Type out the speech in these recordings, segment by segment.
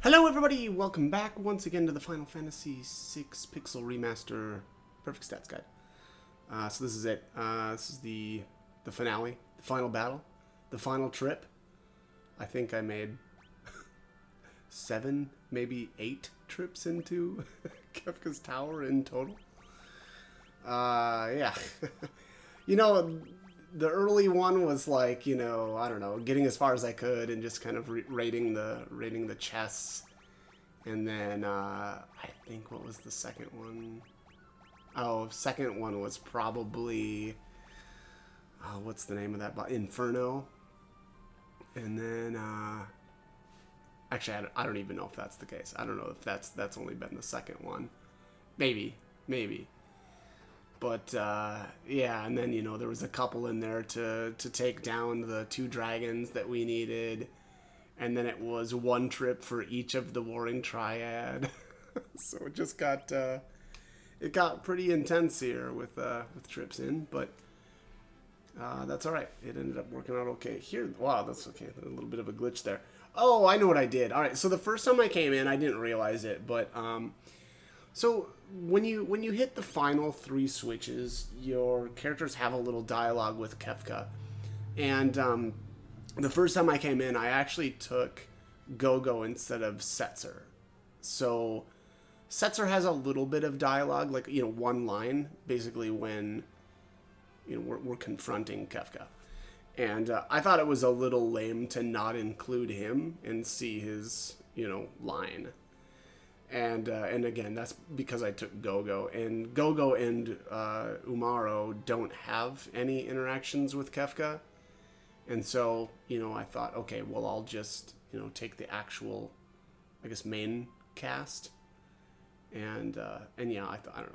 Hello everybody, welcome back once again to the Final Fantasy VI Pixel Remaster Perfect Stats Guide. So this is it. This is the finale, the final battle, the final trip. I think I made 7, maybe 8 trips into Kefka's tower in total. Yeah. You know, the early one was like, I don't know, getting as far as I could and just kind of rating the chests. And then I think, what was the second one? Oh, second one was probably, what's the name of that? Inferno. And then actually, I don't even know if that's the case. I don't know if that's only been the second one. Maybe. But yeah, and then there was a couple in there to take down the 2 dragons that we needed, and then it was 1 trip for each of the warring triad. So it just got it got pretty intense here with trips in, but that's all right. It ended up working out okay. Here, wow, that's okay. A little bit of a glitch there. Oh, I know what I did. All right, so the first time I came in, I didn't realize it, but so when you hit the final 3 switches, your characters have a little dialogue with Kefka. And the first time I came in, I actually took Go-Go instead of Setzer. So Setzer has a little bit of dialogue, like, one line, basically when we're confronting Kefka. And I thought it was a little lame to not include him and see his, line. And again, that's because I took Go-Go. And Go-Go and Umaro don't have any interactions with Kefka. And so, I thought, okay, well, I'll just, take the actual, I guess, main cast. And yeah, I don't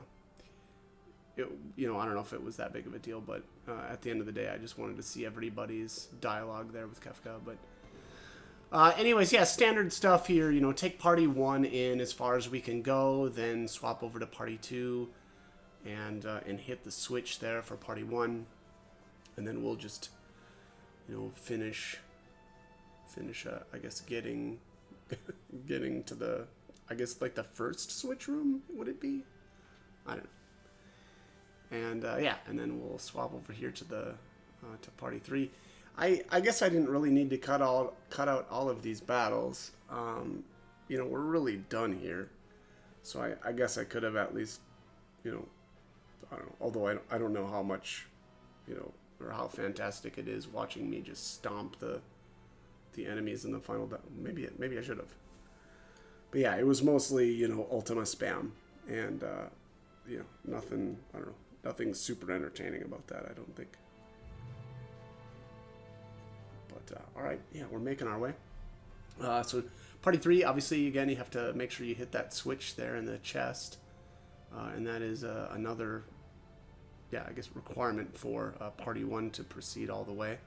know. I don't know if it was that big of a deal, but at the end of the day, I just wanted to see everybody's dialogue there with Kefka. But anyways, yeah, standard stuff here. Take party 1 in as far as we can go, then swap over to party 2, and hit the switch there for party 1, and then we'll just finish. I guess getting to the, I guess, like the first switch room, would it be? I don't know. And yeah, and then we'll swap over here to the to party 3. I guess I didn't really need to cut out all of these battles. We're really done here. So I guess I could have at least, I don't know. Although I don't know how much, or how fantastic it is watching me just stomp the enemies in the final. Maybe I should have. But yeah, it was mostly Ultima spam, and nothing. I don't know. Nothing super entertaining about that, I don't think. But all right, yeah, we're making our way. So party 3, obviously, again, you have to make sure you hit that switch there in the chest, and that is another, yeah, I guess, requirement for party 1 to proceed all the way.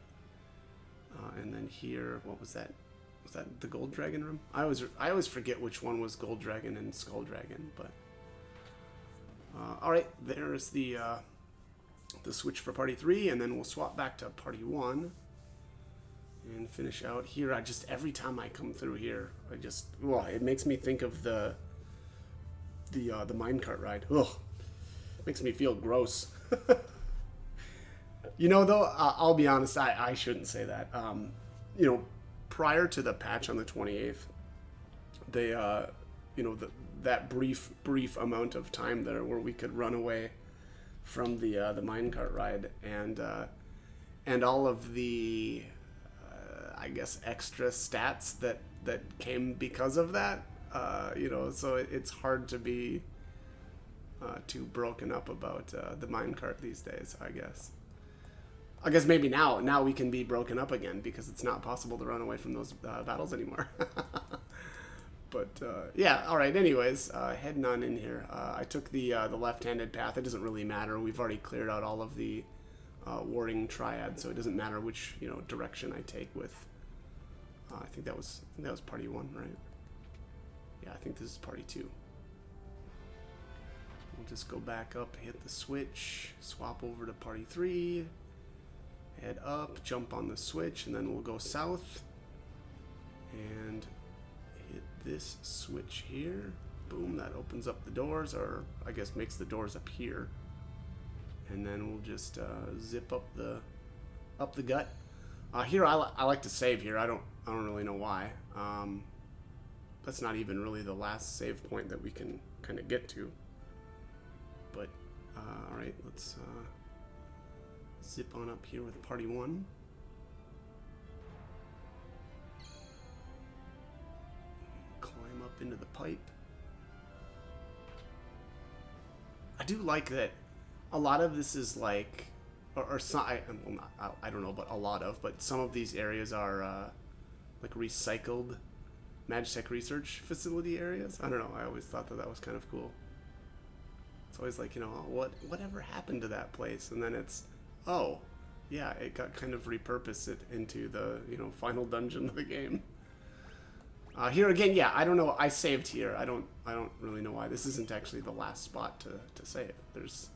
And then here, what was that? Was that the Gold Dragon room? I always forget which one was Gold Dragon and Skull Dragon, but all right, there's the switch for party 3, and then we'll swap back to party 1 and finish out here. Every time I come through here, it makes me think of the minecart ride. Ugh, makes me feel gross. Though, I'll be honest, I shouldn't say that. Prior to the patch on the 28th, they, that brief amount of time there where we could run away from the minecart ride, and all of the, I guess, extra stats that came because of that. So it's hard to be too broken up about the minecart these days, I guess. I guess maybe now we can be broken up again because it's not possible to run away from those battles anymore. But yeah, all right. Anyways, heading on in here. I took the left-handed path. It doesn't really matter. We've already cleared out all of the warring triad, so it doesn't matter which direction I take with. I think that was party 1, right? Yeah, I think this is party 2. We'll just go back up, hit the switch, swap over to party 3. Head up, jump on the switch, and then we'll go south and hit this switch here. Boom, that opens up the doors, or I guess makes the doors appear. And then we'll just zip up the gut. Here I like to save here. I don't really know why. That's not even really the last save point that we can kind of get to. But all right, let's zip on up here with party 1. Climb up into the pipe. I do like that a lot of this is like, or some, I don't know about a lot of, but some of these areas are like recycled Magitech research facility areas. I don't know, I always thought that was kind of cool. It's always like, you know, whatever happened to that place? And then it's, oh, yeah, it got kind of repurposed it into the, you know, final dungeon of the game. Here again, yeah, I don't know. I saved here. I don't really know why. This isn't actually the last spot to save. There's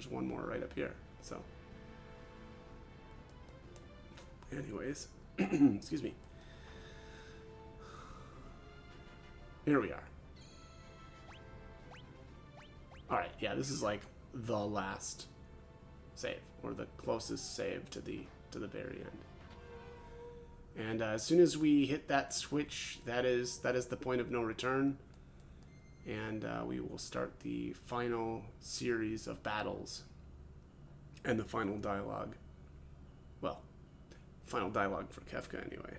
one more right up here. So, anyways, excuse me. Here we are. All right, yeah, this is like the last save, or the closest save to the very end. And as soon as we hit that switch, that is the point of no return. And we will start the final series of battles and the final dialogue. Well, final dialogue for Kefka anyway.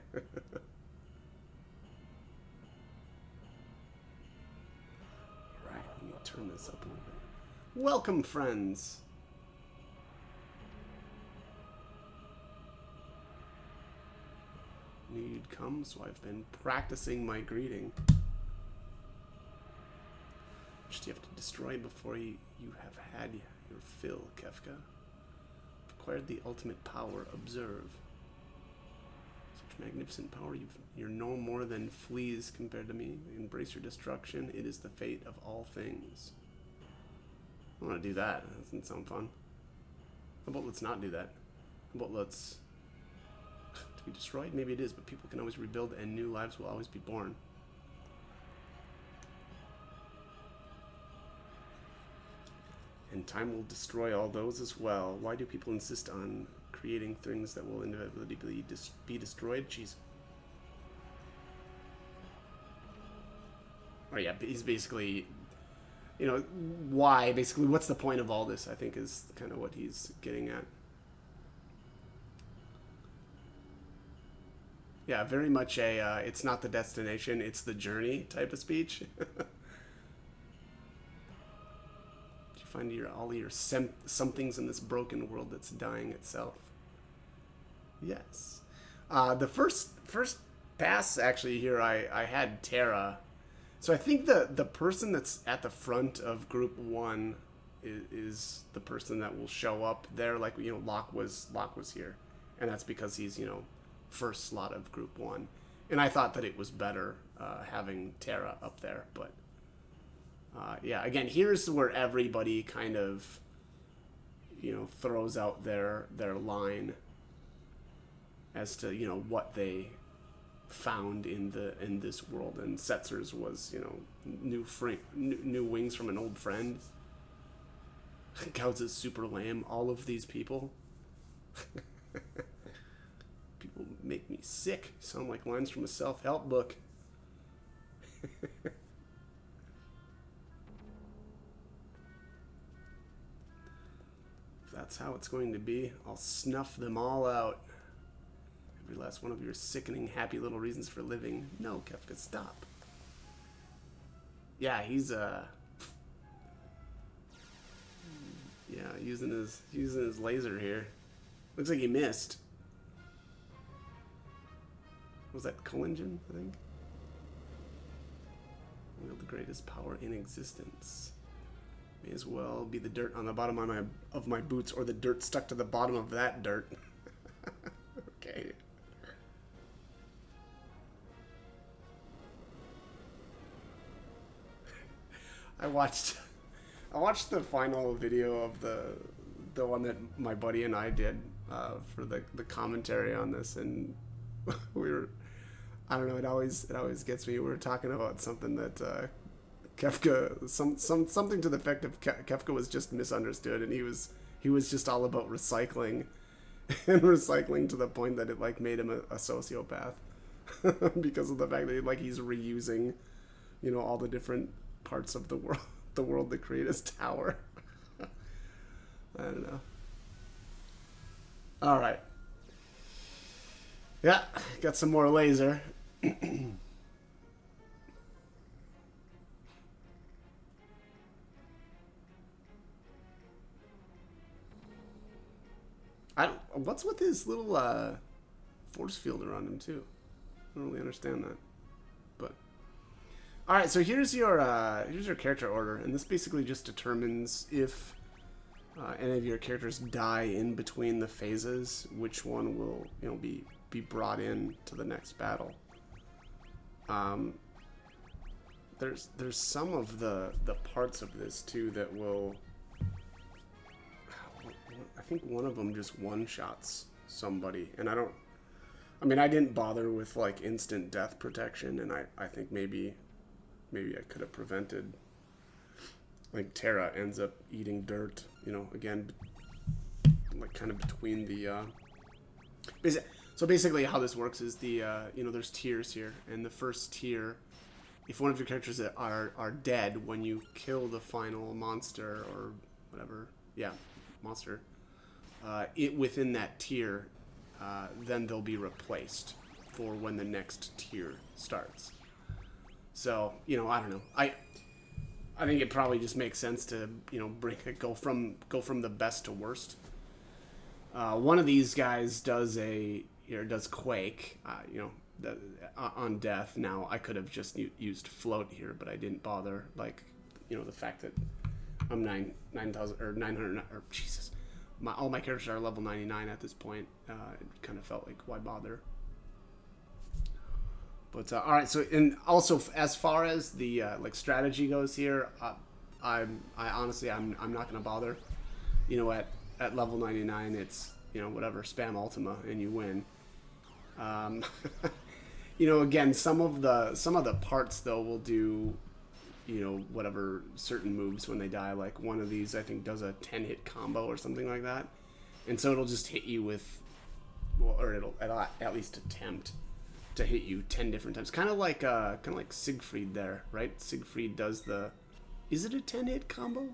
Right, let me turn this up a little bit. Welcome, friends. Knew you'd come, so I've been practicing my greeting. Which do you have to destroy before you have had your fill, Kefka? Acquired the ultimate power, observe. Such magnificent power, you're no more than fleas compared to me. Embrace your destruction, it is the fate of all things. I want to do that. That doesn't sound fun. How about let's not do that? How about let's... be destroyed? Maybe it is, but people can always rebuild and new lives will always be born. And time will destroy all those as well. Why do people insist on creating things that will inevitably be destroyed? Jeez. Oh yeah, he's basically, you know, why? Basically, what's the point of all this, I think, is kind of what he's getting at. Yeah, very much a, it's not the destination, it's the journey type of speech. Did you find all your somethings in this broken world that's dying itself? Yes. The first pass, actually, here, I had Terra. So I think the person that's at the front of Group 1 is the person that will show up there. Like, you know, Locke was here. And that's because he's, you know, first slot of Group 1, and I thought that it was better having Terra up there, but yeah, again, here's where everybody kind of, you know, throws out their line as to, you know, what they found in this world, and Setzer's was, you know, new wings from an old friend. Gauss is super lame. All of these people. People make me sick. Sound like lines from a self-help book. If that's how it's going to be, I'll snuff them all out. Every last one of your sickening, happy little reasons for living. No, Kefka, stop. Yeah, he's yeah, using his laser here. Looks like he missed. Was that Collingen, I think? Wield the greatest power in existence. May as well be the dirt on the bottom of my boots, or the dirt stuck to the bottom of that dirt. Okay. I watched the final video of the one that my buddy and I did for the commentary on this, and I don't know. It always gets me. We were talking about something that Kefka, something to the effect of Kefka was just misunderstood, and he was just all about recycling, and recycling to the point that it like made him a sociopath because of the fact that like he's reusing, you know, all the different parts of the world to create his tower. I don't know. All right. Yeah, got some more laser. What's with his little force field around him too? I don't really understand that. But all right, so here's your character order, and this basically just determines if any of your characters die in between the phases, which one will be brought in to the next battle. There's some of the parts of this too that will. I think one of them just one-shots somebody, and I mean, I didn't bother with like instant death protection, and I think maybe I could have prevented. Like Terra ends up eating dirt, you know, again, like kind of between the. So basically, how this works is there's tiers here, and the first tier, if one of your characters are dead when you kill the final monster or whatever, monster, it within that tier, then they'll be replaced for when the next tier starts. So I don't know. I think it probably just makes sense to go from the best to worst. One of these guys does Quake, on death. Now I could have just used float here, but I didn't bother. Like, the fact that I'm 9,000 or 900 or Jesus, all my characters are level 99 at this point. It kind of felt like why bother. But all right, so and also as far as the like strategy goes here, I honestly I'm not gonna bother. At level 99, it's whatever, spam Ultima and you win. Again, some of the parts though will do whatever certain moves when they die. Like one of these I think does a 10-hit combo or something like that, and so it'll just hit you with, or it'll at least attempt to hit you 10 different times, kind of like Siegfried there, right? Siegfried does is it a 10-hit combo?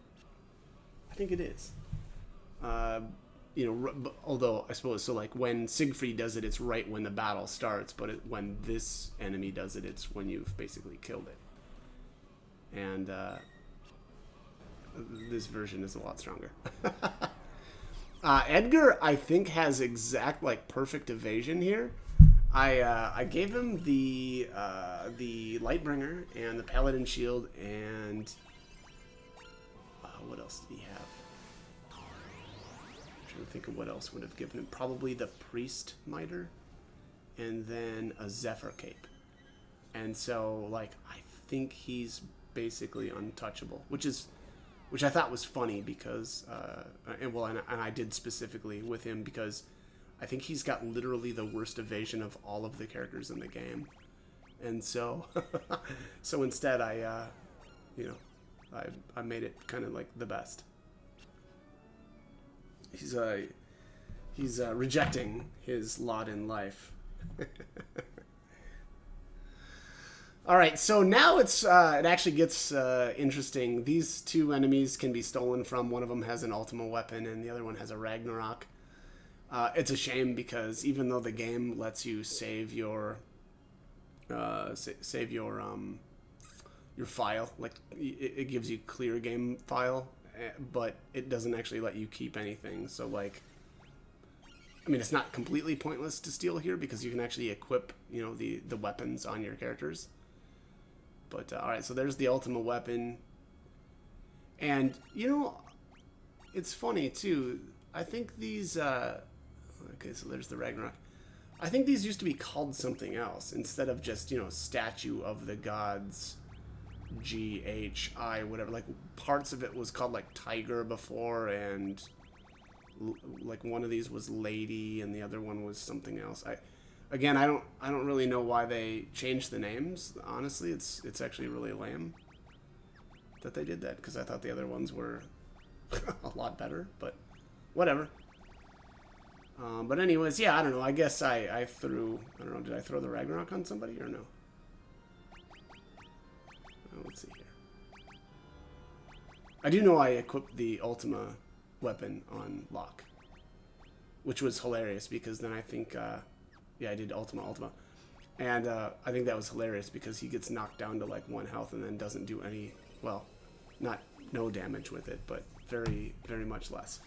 I think it is. Although I suppose so. Like when Siegfried does it, it's right when the battle starts, but when this enemy does it, it's when you've basically killed it. And this version is a lot stronger. Edgar, I think, has exact perfect evasion here. I gave him the Lightbringer and the Paladin Shield, and what else did he have? I'm trying to think of what else would have given him. Probably the Priest Miter, and then a Zephyr Cape. And so, I think he's basically untouchable, which I thought was funny because, and I did specifically with him because I think he's got literally the worst evasion of all of the characters in the game, and so instead I made it kind of like the best. He's rejecting his lot in life. All right, so now it actually gets interesting. These two enemies can be stolen from. One of them has an Ultima weapon, and the other one has a Ragnarok. It's a shame because even though the game lets you save your file, it gives you clear game file, but it doesn't actually let you keep anything. So it's not completely pointless to steal here because you can actually equip the weapons on your characters. But all right, so there's the Ultima weapon, and it's funny too. I think these. Okay, so there's the Ragnarok. I think these used to be called something else instead of just, Statue of the Gods, GHI, whatever. Parts of it was called, Tiger before, and, one of these was Lady, and the other one was something else. Again, I don't really know why they changed the names. Honestly, it's actually really lame that they did that, because I thought the other ones were a lot better, but whatever. But anyways, yeah, I don't know. I guess I threw, I don't know, did I throw the Ragnarok on somebody or no? Let's see here. I do know I equipped the Ultima weapon on Locke, which was hilarious, because then I think, yeah, I did Ultima. And I think that was hilarious because he gets knocked down to like 1 health and then doesn't do any, well, not no damage with it, but very, very much less,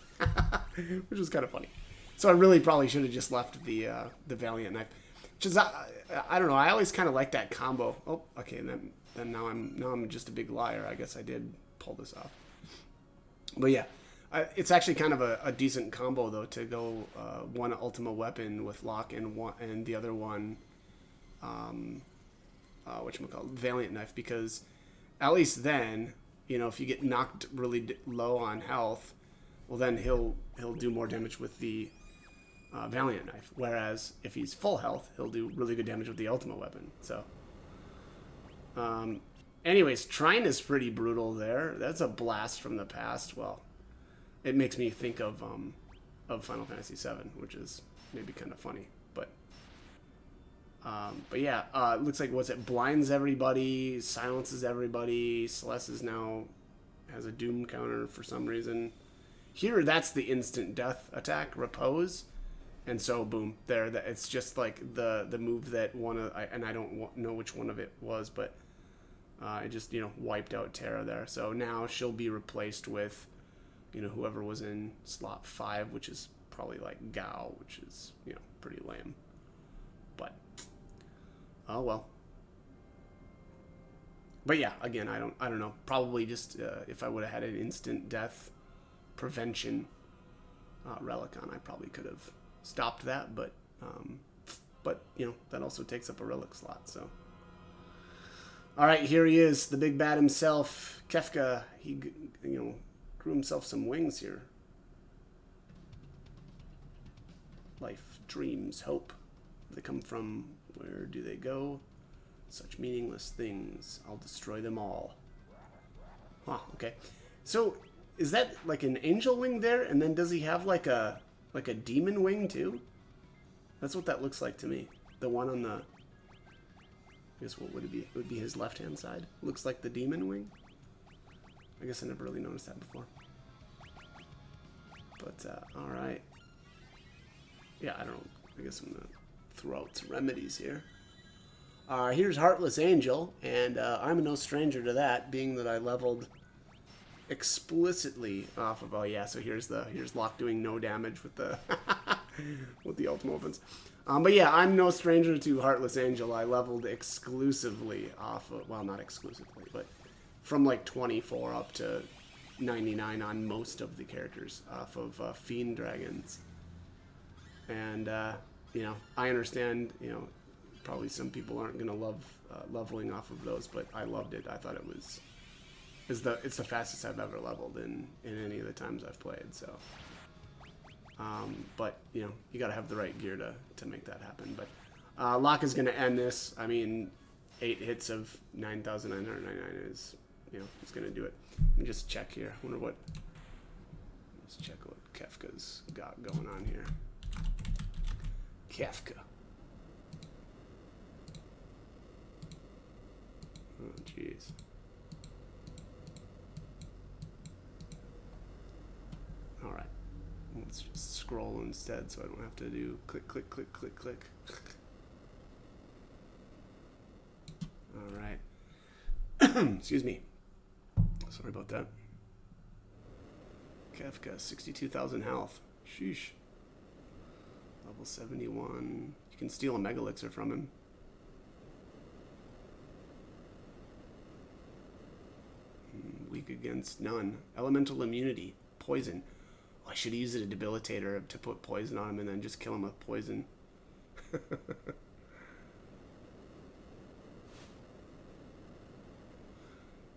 which was kind of funny. So I really probably should have just left the Valiant Knife, which is, I don't know, I always kind of like that combo. Oh, okay, and then now I'm just a big liar. I guess I did pull this off. But yeah, it's actually kind of a decent combo though, to go one Ultima weapon with Locke and the other one, whatchamacallit, Valiant Knife, because at least then, you know, if you get knocked really low on health, well then he'll do more damage with the Valiant Knife, whereas if he's full health, he'll do really good damage with the Ultima weapon. So anyways, Trine is pretty brutal there. That's a blast from the past. Well, it makes me think of Final Fantasy VII, which is maybe kind of funny. But yeah, it looks like, what's it, blinds everybody, silences everybody. Celeste now has a doom counter for some reason. Here, that's the instant death attack, Repose. And so, boom, there. It's just like the move that and I don't know which one of it was, but it just, you know, wiped out Terra there. So now she'll be replaced with, you know, whoever was in slot 5, which is probably like Gao, which is, you know, pretty lame. But, oh well. But yeah, again, I don't know. Probably just if I would have had an instant death prevention relic on, I probably could have stopped that. But you know, that also takes up a relic slot. So, all right, here he is, the big bad himself, Kefka. He, you know, grew himself some wings here. Life, dreams, hope. They come from, where do they go? Such meaningless things. I'll destroy them all. Huh, okay. So, is that like an angel wing there? And then does he have like a demon wing too? That's what that looks like to me. The one on the, I guess what would it be? It would be his left-hand side. Looks like the demon wing. I guess I never really noticed that before. But, alright. Yeah, I don't know. I guess I'm going to throw out some remedies here. Here's Heartless Angel, and I'm no stranger to that, being that I leveled explicitly off of, oh yeah, so here's Locke doing no damage with the with the Ultima weapons. But yeah, I'm no stranger to Heartless Angel. I leveled exclusively off of, well, not exclusively, but from like 24 up to 99 on most of the characters off of Fiend Dragons. And, you know, I understand, you know, probably some people aren't going to love leveling off of those, but I loved it. I thought it was, it's the fastest I've ever leveled in any of the times I've played, so. But, you know, you got to have the right gear to make that happen. But Locke is going to end this. I mean, 8 hits of 9,999 is, you know, it's going to do it. Let me just check here. I wonder what, let's check what Kefka's got going on here. Kefka. Oh, jeez. All right. Let's just scroll instead so I don't have to do click, click, click, click, click. All right. Excuse me. Sorry about that. Kefka, 62,000 health. Sheesh. Level 71. You can steal a Mega Elixir from him. Weak against none. Elemental immunity. Poison. Oh, I should use it a debilitator to put poison on him and then just kill him with poison.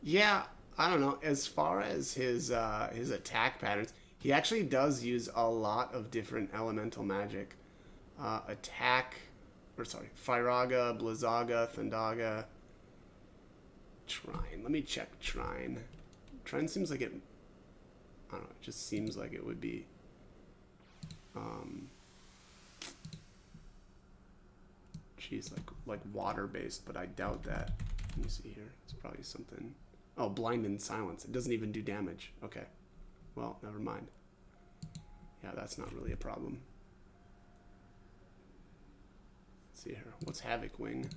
Yeah, I don't know. As far as his attack patterns, he actually does use a lot of different elemental magic. Attack, or sorry, Firaga, Blizzaga, Thundaga, Trine. Let me check Trine. Trine seems like it, I don't know, it just seems like it would be, geez, like water-based, but I doubt that. Let me see here. It's probably something. Oh, Blind and Silence. It doesn't even do damage. Okay. Well, never mind. Yeah, that's not really a problem. Let's see here. What's Havoc Wing?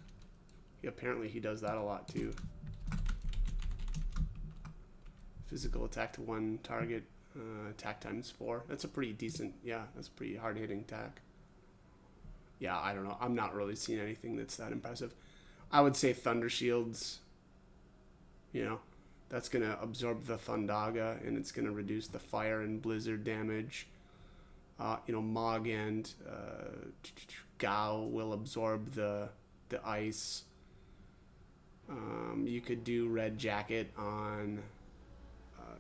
Apparently he does that a lot too. Physical attack to one target. Attack times 4. That's a pretty decent, yeah, that's a pretty hard-hitting attack. Yeah, I don't know. I'm not really seeing anything that's that impressive. I would say Thunder Shields, you know, that's going to absorb the Thundaga, and it's going to reduce the fire and blizzard damage. You know, Mog and Gao will absorb the ice. You could do Red Jacket on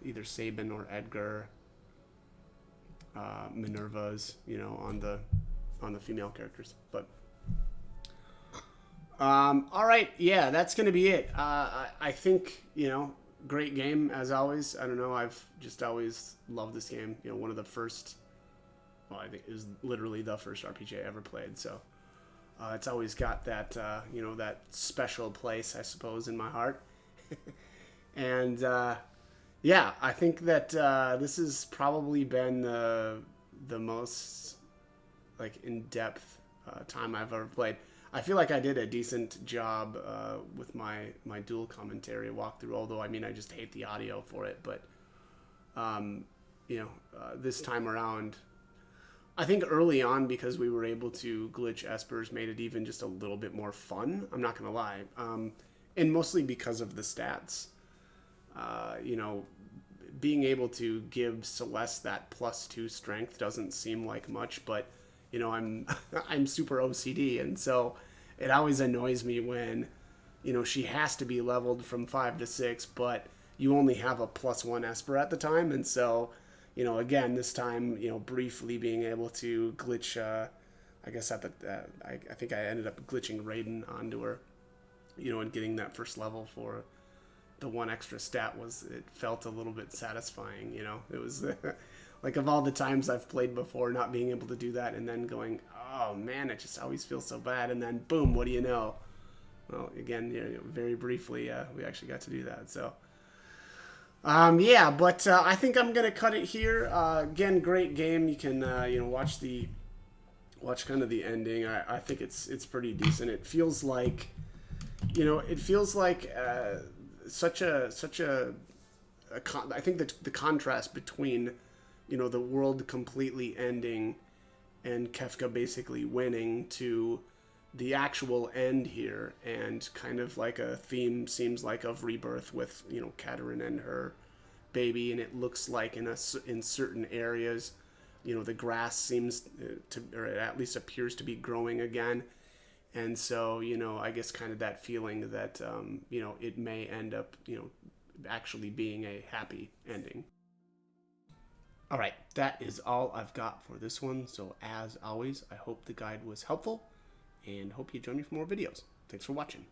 either Sabin or Edgar. Minerva's, you know, on the female characters. But all right, yeah, that's gonna be it. I think, you know, great game as always. I don't know, I've just always loved this game. You know, one of the first, well, I think it was literally the first RPG I ever played. So it's always got that you know, that special place, I suppose, in my heart. And yeah, I think that this has probably been the most like in-depth time I've ever played. I feel like I did a decent job with my dual commentary walkthrough, although I mean I just hate the audio for it. But you know, this time around, I think early on, because we were able to glitch espers, made it even just a little bit more fun. I'm not gonna lie, and mostly because of the stats. You know, being able to give Celeste that +2 strength doesn't seem like much, but you know, I'm super OCD, and so it always annoys me when, you know, she has to be leveled from 5 to 6, but you only have a +1 Esper at the time, and so, you know, again, this time, you know, briefly being able to glitch, I guess at the, I think I ended up glitching Raiden onto her, you know, and getting that first level for the one extra stat it felt a little bit satisfying, you know. It was like, of all the times I've played before, not being able to do that and then going, oh man, it just always feels so bad, and then boom, what do you know? Well, again, you know, very briefly, we actually got to do that. So yeah, but I think I'm gonna cut it here. Again, great game. You can you know, watch kind of the ending. I think it's pretty decent. It feels like, you know, such a I think that the contrast between, you know, the world completely ending and Kefka basically winning to the actual end here, and kind of like a theme seems like of rebirth with, you know, Katarina and her baby, and it looks like in certain areas, you know, the grass seems to, or at least appears to be growing again. And so, you know, I guess kind of that feeling that, you know, it may end up, you know, actually being a happy ending. All right, that is all I've got for this one. So as always, I hope the guide was helpful and hope you join me for more videos. Thanks for watching.